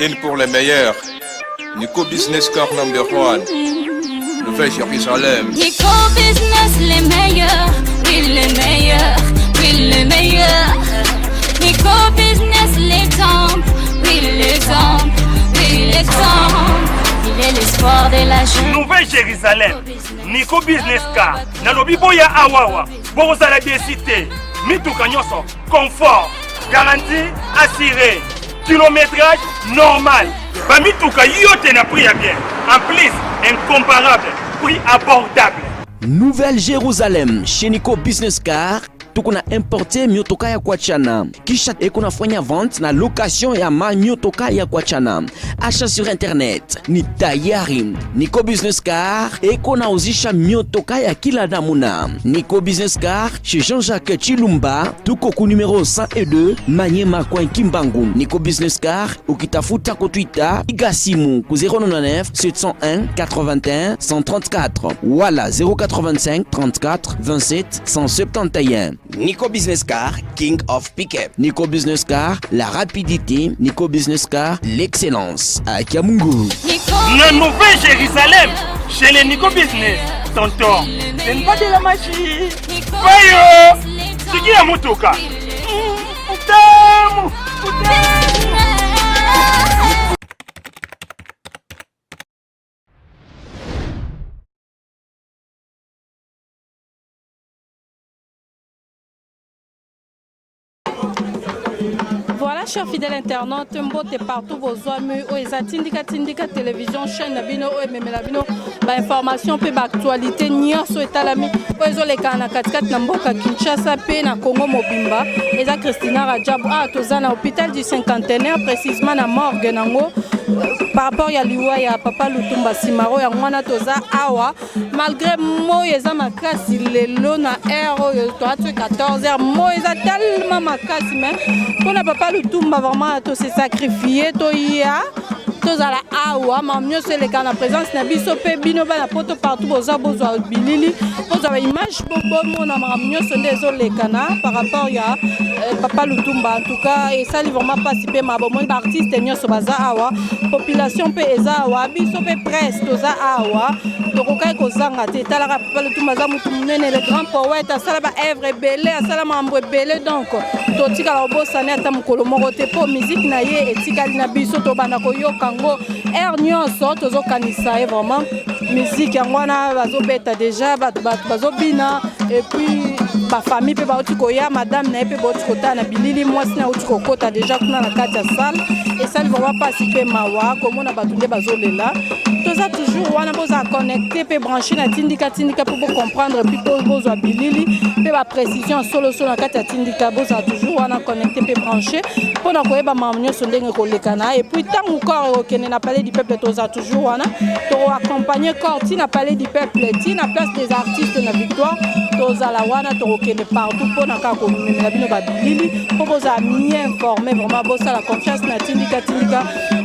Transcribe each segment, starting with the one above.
Une pour les meilleurs. Nico Business Car number 1. Nouvelle Jérusalem. Nico Business les meilleurs. Oui les meilleurs. Oui les meilleurs. Nico Business l'exemple. Oui l'exemple. Oui l'exemple. Il est l'espoir de la jeune. Nouvelle Jérusalem. Nico Business Car. Nalobi boya awawa. Bozala décité. Mituka nyoso. Confort. Garantie assurée. Kilométrage normal. Bamituka yote na prix à bien. En plus, incomparable. Prix abordable. Nouvelle Jérusalem chez Nico Business Car. Tukuna importe miotoka ya kuachana. Kisha ekunafanya vente na location ya miotoka ya kuachana. Achat sur internet ni tayari. Nico Business Car ekunauzisha miotoka ya kila namuna. Nico Business Car chez Jean-Jacques Chilumba. Tuko ku numéro 102 Manyema kwa Kimbangu. Nico Business Car ukitafuta ku Twitter igasimu ku 099 701 81 134 wala 085 34 27 171. Nico Business Car, King of Pickup. Nico Business Car, la rapidité. Nico Business Car, l'excellence. À Kiamungu. La Nouvelle Jérusalem, chez les Nico Business. Tonton, ce n'est pas de la magie. Voyons, c'est qui a motoka? Voilà, chers fidèles internautes, mbote partout vos amis, oeza tindika télévision, chaîne nabino, memela information pe actualité nyonso etalami oezo leka na katikati na mboka Kinshasa pe na Congo mobimba. Eza Christina Rajab toza na hôpital du cinquantenaire, précisément na morgue nango par rapport ya liwa ya papa Lutumba Simaro ya mwana toza awa malgré moyo eza makasi lelo na heure to 14h moyo eza tellement makasi mais pona papa Lutumba vraiment to se sacrifier to ya tozala awa mamnyo se leka na présence na biso pe bino bana poto partout boza bozwa bilili bozwa image bobo na mamnyo se ndezo lekana par rapport ya papa Lutumba. En tout cas et ça vraiment participer ma bon artiste nyonso baza awa population pe eza awa biso pe presse toza awa tokokai kozanga te talaka papa Lutumba za mutu munene le grand poète asala ba œuvre belé asala mambo belé donc totika la bosane ata mukolo moko te po musique na ye etikali na biso to bana koyoka ngo air nyonso tozokanisa vraiment musique yango wana bazobeta déjà bazobina et puis ma famille pe baoti koya madame na pe baoti kota na bilili mwasi na oti kokota déjà kuna na kati ya salle et ça ne va pas participer mawa comme on a batunde bazolela toza toujours wana boza connecté pe branché na tindika pour comprendre puis bozo bilili pe ba précision solo na kati ya tindika boza toujours wana connecté pe branché pour na koyeba mamnyo sondenge kolekana et puis tant encore okene na palais du peuple toza toujours wana to accompagner corti na palais du peuple ti na place des artistes na victoire toza la wana to okene partout pour na ka ko memela bino ba bilili pour boza bien informé vraiment boza la confiance na tindika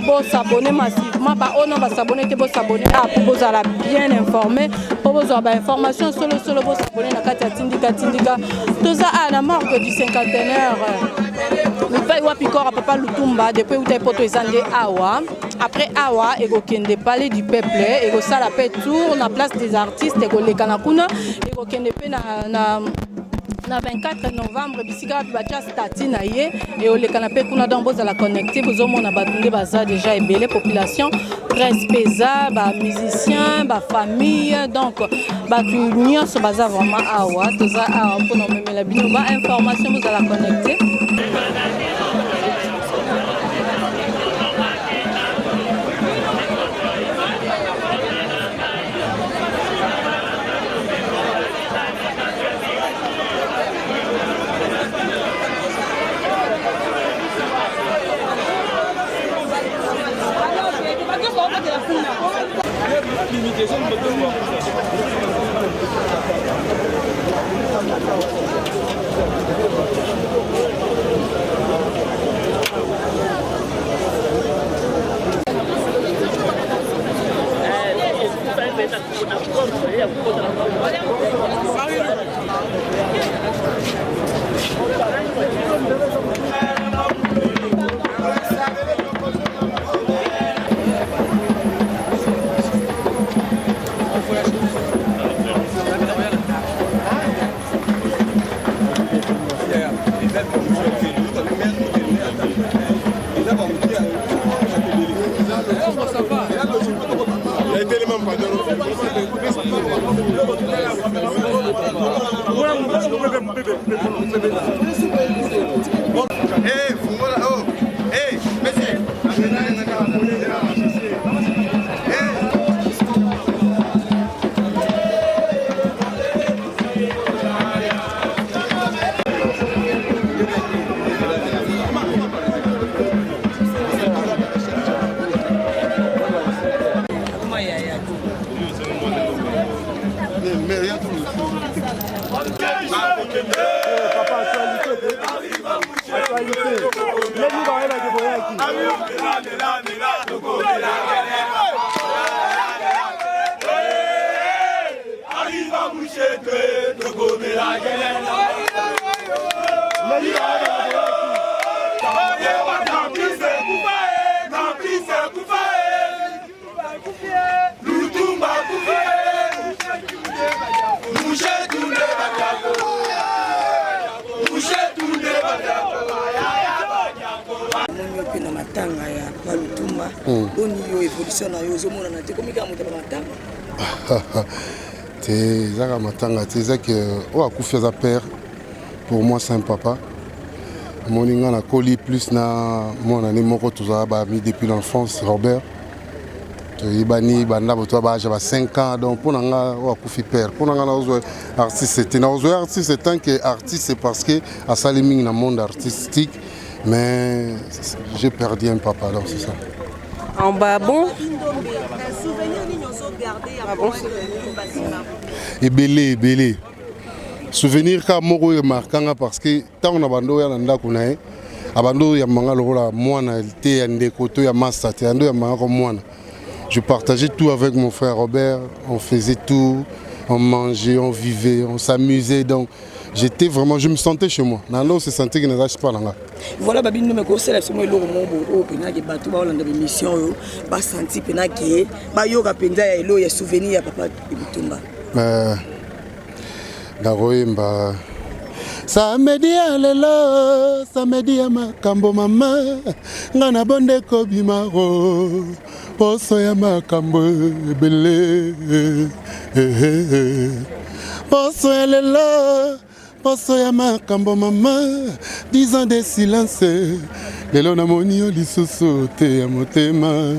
bon s'abonner massivement ba on va s'abonner te bon s'abonner pour boza la bien informé pour boza ba information solo bon s'abonner na kati ya tindika toza à la morgue du cinquantenaire le père wapi kora papa Lutumba depuis où t'es poto ezande awa après awa et kokende palais du peuple et ko sala pe tour na place des artistes et ko lekana kuna et kokende pe na 24 novembre bisika bacha stati na ye et au lekana pe kuna donc boza la connecter bozo mona batunde baza déjà ebele population presse pesa ba musicien ba famille donc batu nyonso baza vraiment awa toza awa pour no memela bino ba information boza la connecter. matanga ya Balutumba oni yo evolution na yo zomona na te komika moto matanga te zaka matanga te zaki o akufia za père pour moi c'est un papa moninga na koli plus na mona ni moko tozala ba mi depuis l'enfance Robert to ibani banda boto ba ja 5 ans donc pour nga o akufi père pour nga na ozo artiste te na ozo artiste tant que artiste c'est parce que a saliming na monde artistique. Mais j'ai perdu un papa, alors c'est ça. En bas, bon. Et belé. Souvenir ka moko est marquant parce que tant on a bando ya nanda kunae, abando ya manga lokola mwana te ya ndeko to ya massa te ando ya manga ko mwana. Je partageais tout avec mon frère Robert, on faisait tout, on mangeait, on vivait, on s'amusait donc j'étais vraiment, je me sentais chez moi. Nando se sentait qu'il ne reste pas là. Voilà, babi nous me conseille absolument le moment où pena que bateau ba olanda émission yo, ba senti pena que ba yo ka penza ya elo ya souvenir ya papa Bitumba. Daroimba. Ça me dit à l'élo, ça me dit à ma kambo maman, ngana bonde ko bimaro, poso ya ma kambo belé, poso ya l'élo. Poso ya makambo maman 10 ans de silence lelo na moni yo lisusu te ya motema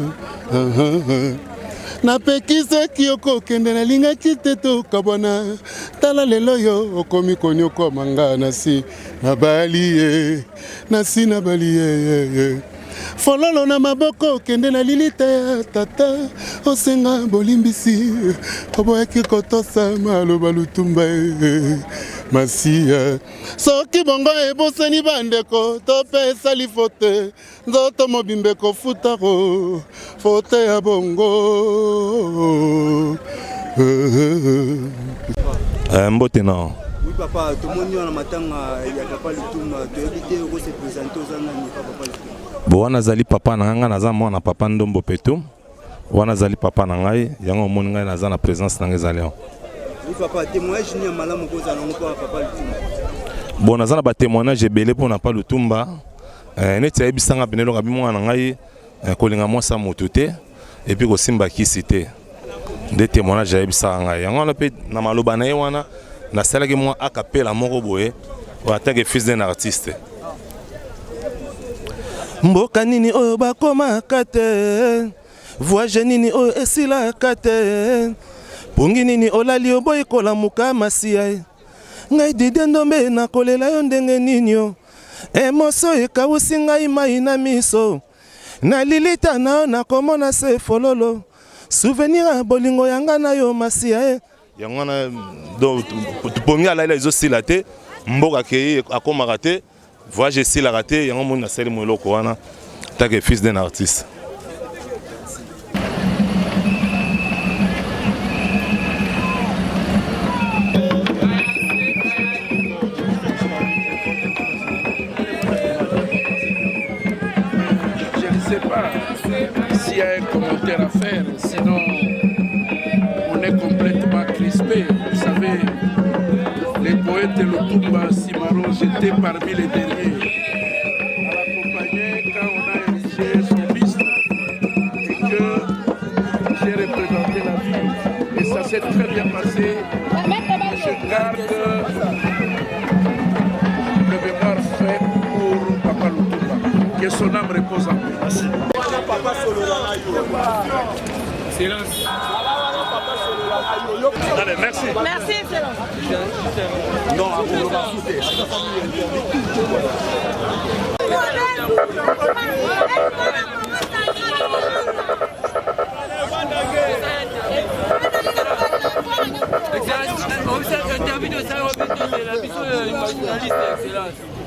napekisa kioko kende na linga kiteto kabwana tala lelo yo okomi konyoko manga nasi na bali fololo na maboko kende na lilita ya tata osenga bolimbisi oboyaki kotosa maloba Lutumba Masia soki bongo ebosani bandeko tope esali fote nzoto mobimbe kofutaro fote ya bongo mbote na oui papa tout le monde na matanga ya papa Lutumba to éviter ko se présenter aux amis papa Lutumba bo wana zali papa na nga naza mwana papa Ndombo Peto wana zali papa na ngai yango moni ngai naza na présence na ngezali oui papa témoignage ni malamu ko za na papa Lutumba bon naza na ba témoignage ebele pour na papa Lutumba neti ayebisanga benelo ngabi mwana ngai kolinga mwasa motu te et puis kosimba kisi te de témoignage ayebisanga ngai yango wana pe na maloba na ye wana nasalaki mwa acapella moko boye atake fils d'un artiste mboka nini oyo bakomaka te voyage nini oyo esilaka te pongi nini olali oboyi kolamuka masiya ngai Didie Ndombe nakolela yo ndenge nini emoso ekawusi ngai mai na miso nalilita na yo nakomona se fololo souvenir ya bolingo yanga na yo masiya yango wana pongi alaila ezosila te mboka akei akomaka te voyage esilaka te yango moni nasali mo eloko wana take fils d'un artiste. Je ne sais pas s'il y a un commentaire à faire, sinon on est complètement crispé. Vous savez, les poètes Lutumba Simaro, j'étais parmi les derniers à l'accompagner quand on a érigé son buste et que j'ai représenté la ville. Et ça s'est très bien passé. Je garde le mémoire fait pour Papa Lutumba. Que son âme repose en paix. Merci. Silence. Allez, merci. Merci, excellent. Non,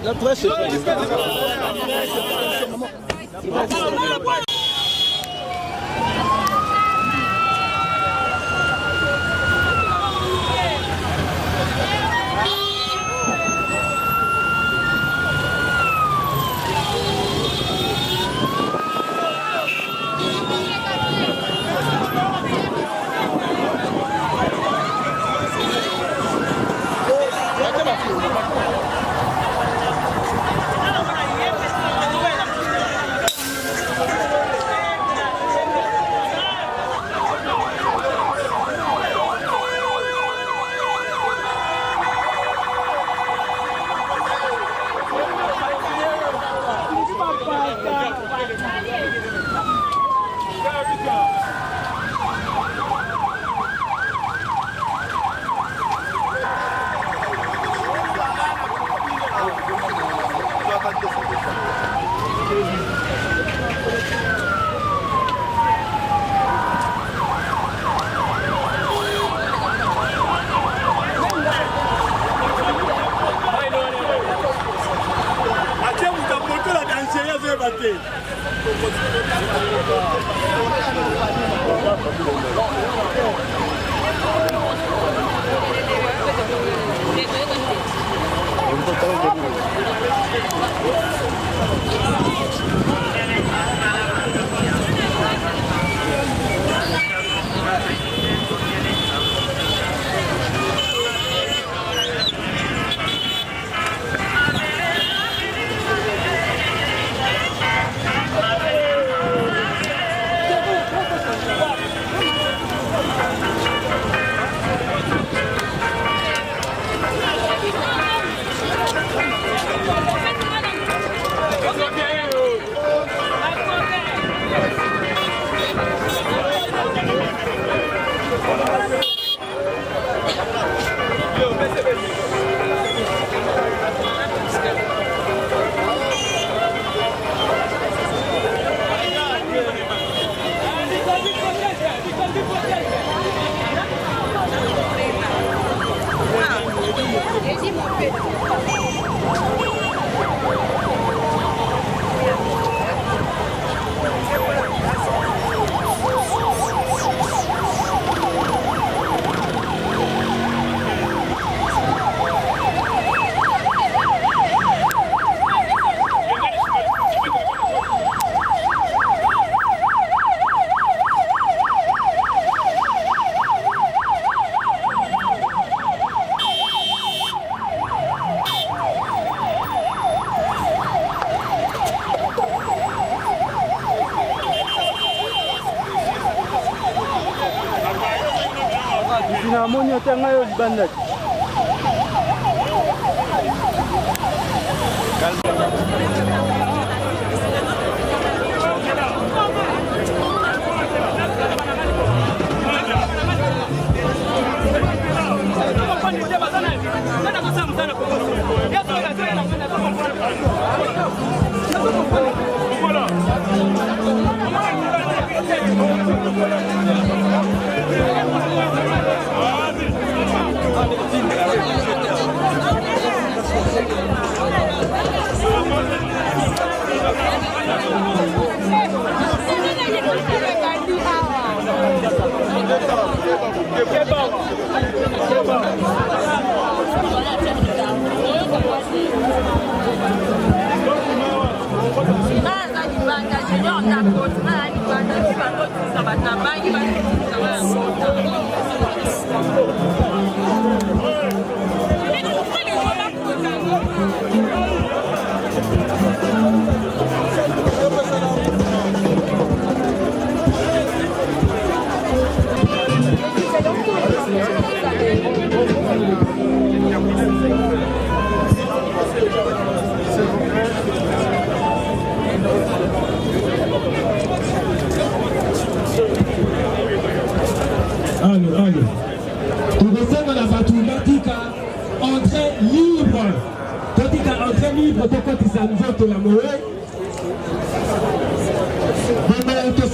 la presse Namoni otanga yo libanda.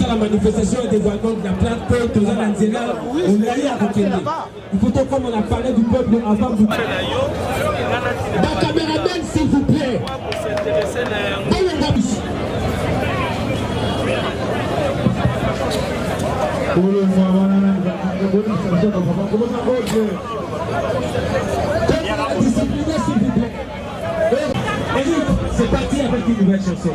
La manifestation et dévoilement de la plainte que tous les Anzela on l'a eu à retenir. Il faut comme on a parlé du peuple avant vous. La caméraman s'il vous plaît. C'est parti avec une nouvelle chanson.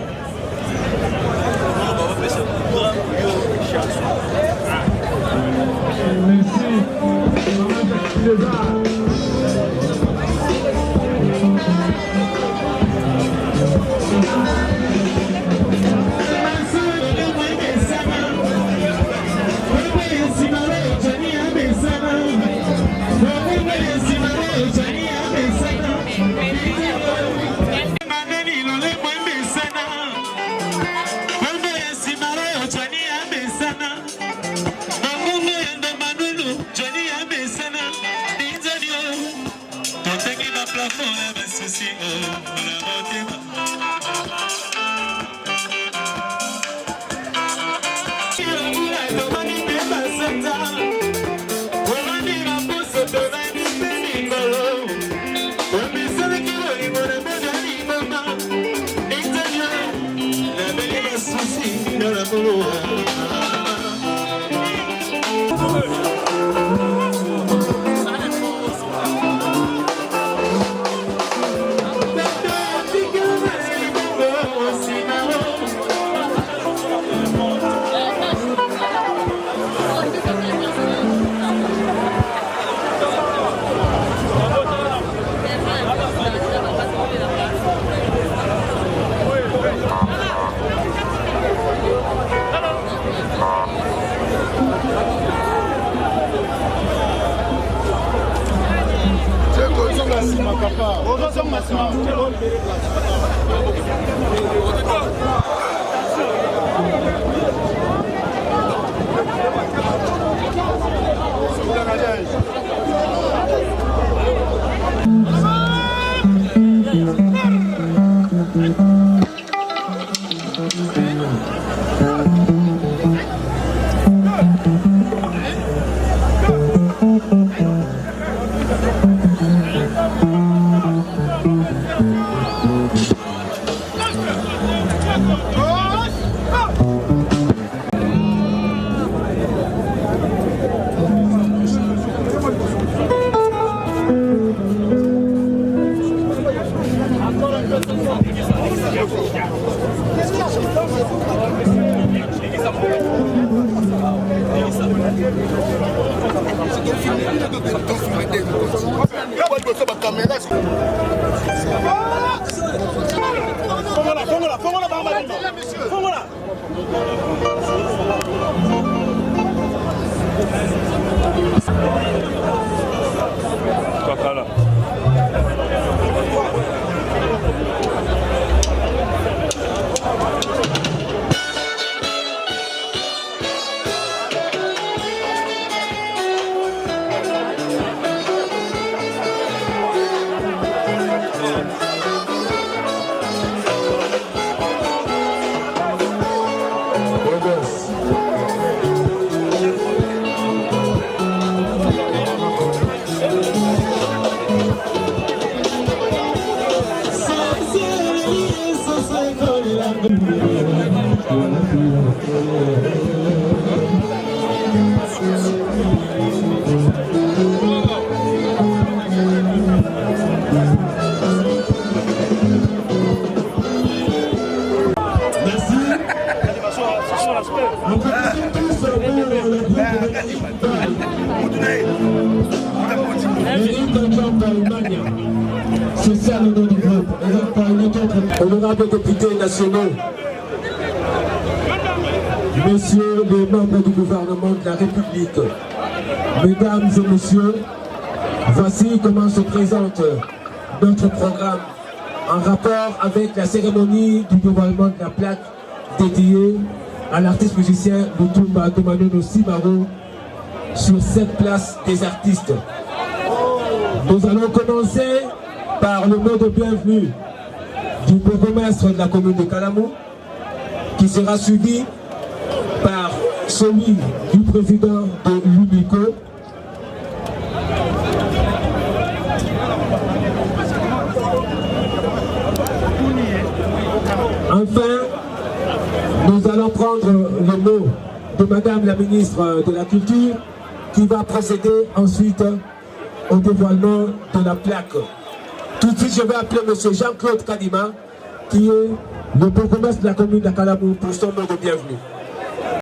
C'est ça le nom du groupe. Honorables députés nationaux, messieurs les membres du gouvernement de la République, mesdames et messieurs, voici comment se présente notre programme en rapport avec la cérémonie du dévoilement de la plaque dédiée à l'artiste musicien Lutumba Tomanono Simaro sur cette place des artistes. Nous allons commencer par le mot de bienvenue du bourgmestre de la commune de Kalamou, qui sera suivi par celui du président de l'UNICO. Enfin, nous allons prendre le mot de Madame la ministre de la Culture qui va procéder ensuite au dévoilement de la plaque. Tout de suite, je vais appeler M. Jean-Claude Kadima, qui est le bourgmestre de la commune d'Akalamou pour son mot de bienvenue.